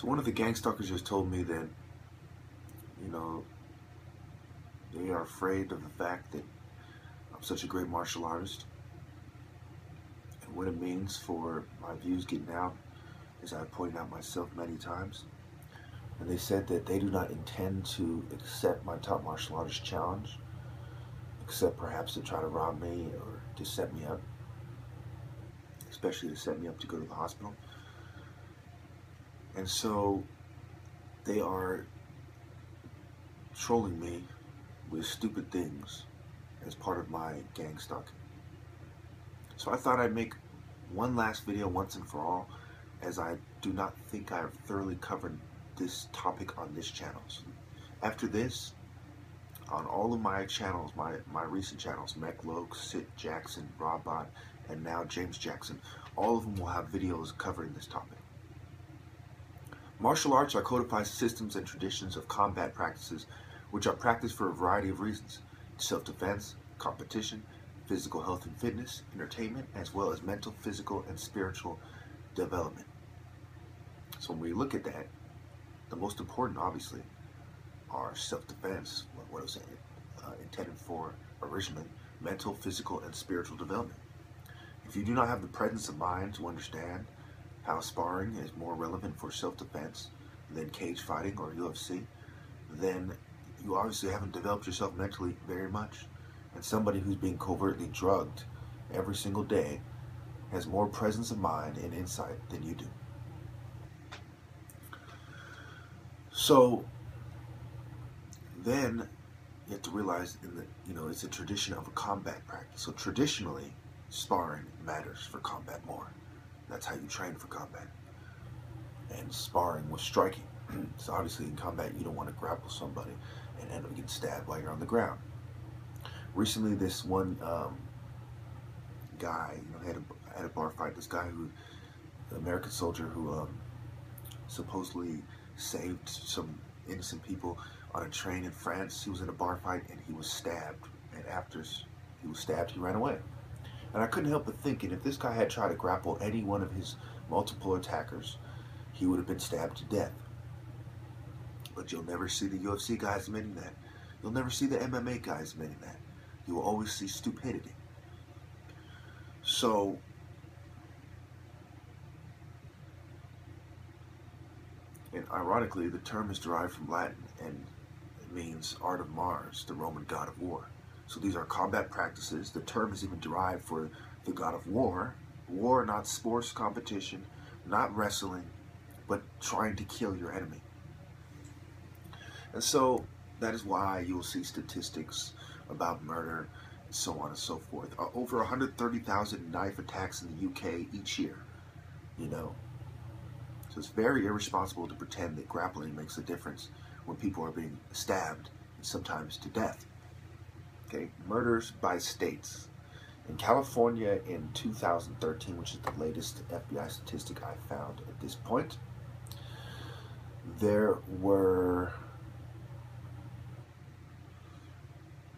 So one of the gang stalkers just told me that, you know, they are afraid of the fact that I'm such a great martial artist. And what it means for my views getting out, as I've pointed out myself many times. And they said that they do not intend to accept my top martial artist challenge, except perhaps to try to rob me or to set me up, especially to set me up to go to the hospital. And so they are trolling me with stupid things as part of my gang stalking. So I thought I'd make one last video once and for all, as I do not think I have thoroughly covered this topic on this channel. So after this, on all of my channels, my recent channels, Mech Loke, Sid Jackson, Robot, and now James Jackson, all of them will have videos covering this topic. Martial arts are codified systems and traditions of combat practices which are practiced for a variety of reasons: self-defense, competition, physical health and fitness, entertainment, as well as mental, physical, and spiritual development. So when we look at that, the most important, obviously, are self-defense, what was it intended for originally, mental, physical, and spiritual development. If you do not have the presence of mind to understand how sparring is more relevant for self-defense than cage fighting or UFC, then you obviously haven't developed yourself mentally very much. And somebody who's being covertly drugged every single day has more presence of mind and insight than you do. So then you have to realize it's a tradition of a combat practice. So traditionally, sparring matters for combat more. That's how you train for combat. And sparring was striking. So obviously in combat you don't want to grapple somebody and end up getting stabbed while you're on the ground. Recently, this one guy, had a bar fight. This guy an American soldier who supposedly saved some innocent people on a train in France. He was in a bar fight and he was stabbed. And after he was stabbed, he ran away. And I couldn't help but thinking, if this guy had tried to grapple any one of his multiple attackers, he would have been stabbed to death. But you'll never see the UFC guys admitting that. You'll never see the MMA guys admitting that. You will always see stupidity. So, and ironically, the term is derived from Latin and it means art of Mars, the Roman god of war. So these are combat practices. The term is even derived for the god of war. War, not sports competition, not wrestling, but trying to kill your enemy. And so that is why you'll see statistics about murder and so on and so forth. Over 130,000 knife attacks in the UK each year, So it's very irresponsible to pretend that grappling makes a difference when people are being stabbed and sometimes to death. Okay, murders by states. In California in 2013, which is the latest FBI statistic I found at this point, there were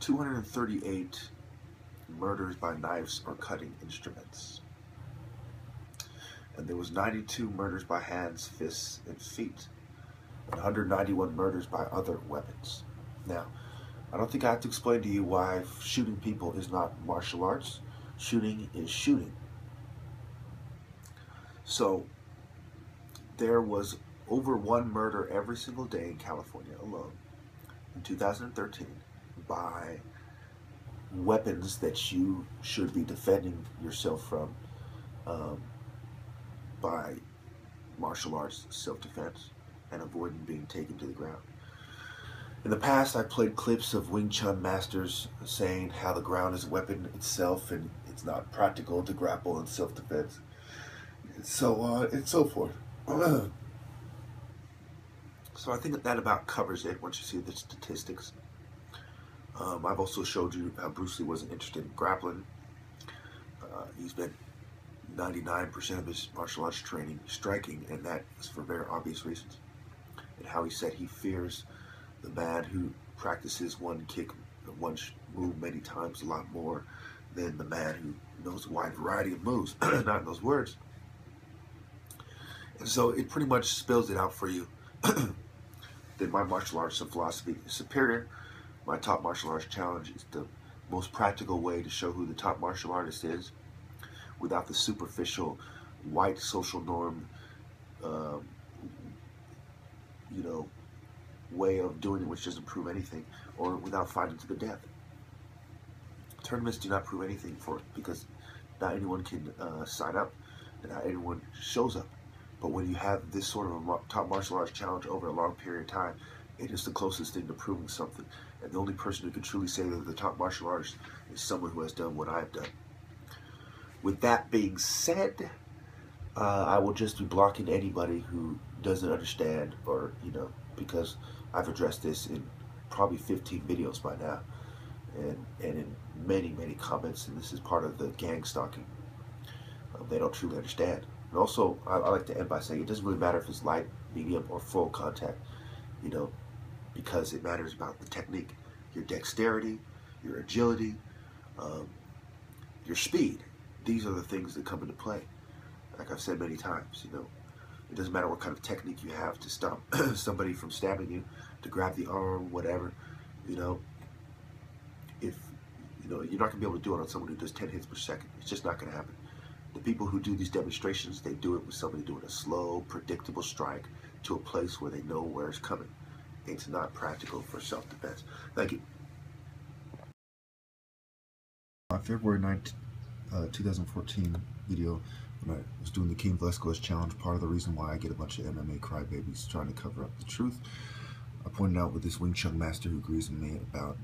238 murders by knives or cutting instruments. And there was 92 murders by hands, fists, and feet. And 191 murders by other weapons. Now, I don't think I have to explain to you why shooting people is not martial arts. Shooting is shooting. So, there was over one murder every single day in California alone in 2013 by weapons that you should be defending yourself from by martial arts self-defense and avoiding being taken to the ground. In the past, I played clips of Wing Chun masters saying how the ground is a weapon itself and it's not practical to grapple in self-defense, and so on and so forth. So I think that about covers it once you see the statistics. I've also showed you how Bruce Lee wasn't interested in grappling. He spent 99% of his martial arts training striking, and that is for very obvious reasons. And how he said he fears the man who practices one kick, one move many times a lot more than the man who knows a wide variety of moves, not in those words. And so it pretty much spells it out for you that my martial arts and philosophy is superior. My top martial arts challenge is the most practical way to show who the top martial artist is without the superficial white social norm, you know, way of doing it, which doesn't prove anything, or without fighting to the death. Tournaments do not prove anything for it because not anyone can sign up and not anyone shows up. But when you have this sort of a top martial arts challenge over a long period of time, it is the closest thing to proving something. And the only person who can truly say that the top martial artist is someone who has done what I've done. With that being said, I will just be blocking anybody who doesn't understand, or, you know, because I've addressed this in probably 15 videos by now, and in many comments, and this is part of the gang stalking. They don't truly understand. And also, I like to end by saying it doesn't really matter if it's light, medium, or full contact, you know, because it matters about the technique, your dexterity, your agility, your speed. These are the things that come into play. Like I've said many times, you know, it doesn't matter what kind of technique you have to stop somebody from stabbing you, to grab the arm, whatever, you know. If, you know, you're not going to be able to do it on someone who does 10 hits per second. It's just not going to happen. The people who do these demonstrations, they do it with somebody doing a slow, predictable strike to a place where they know where it's coming. It's not practical for self-defense. Thank you. On February 9th, 2014 video, when I was doing the King Velasquez challenge, part of the reason why I get a bunch of MMA crybabies trying to cover up the truth, I pointed out with this Wing Chun master who agrees with me about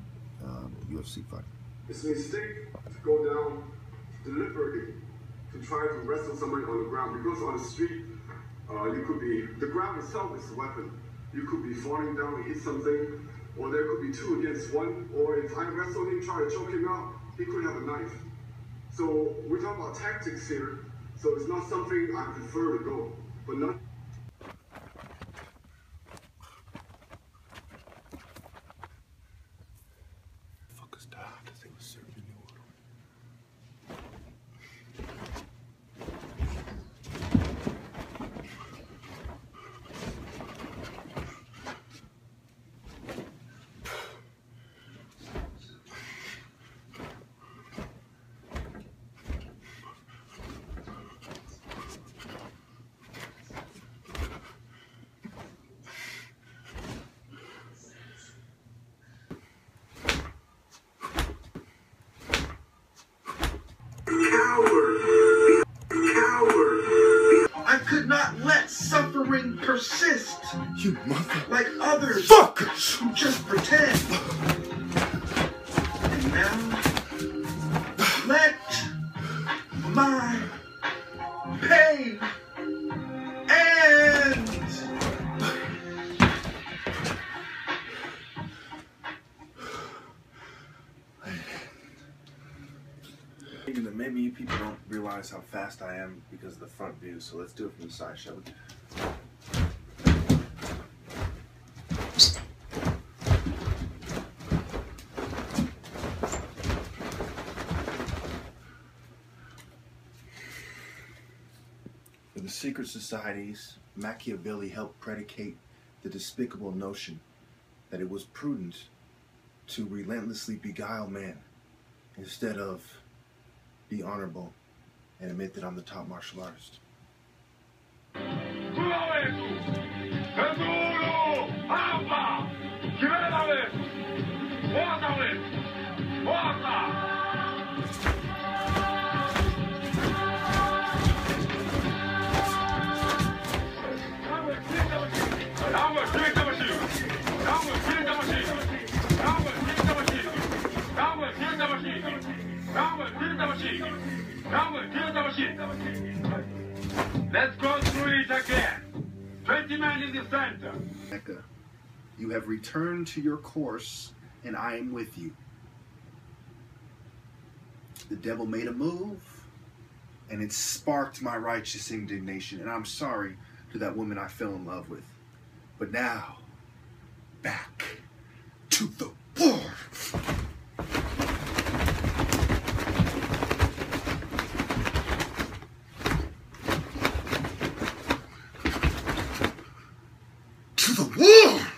UFC fighting. It's a mistake to go down deliberately to try to wrestle somebody on the ground, because on the street, you could be, the ground itself is a weapon. You could be falling down and hit something, or there could be 2 against 1, or if I wrestle him, try to choke him out, he could have a knife. So we're talking about tactics here, so it's not something I prefer to go, but not. I could not let suffering persist. You mother... Like others fuckers who just pretend. And now, let my pain end. That maybe you people don't realize how fast I am because of the front view, so let's do it from the side, shall we? For the secret societies, Machiavelli helped predicate the despicable notion that it was prudent to relentlessly beguile man instead of be honorable and admit that I'm the top martial artist. Let's go through it again. 20 men in the center. Mecca, you have returned to your course, and I am with you. The devil made a move, and it sparked my righteous indignation, and I'm sorry to that woman I fell in love with. But now, back to the war. To the war!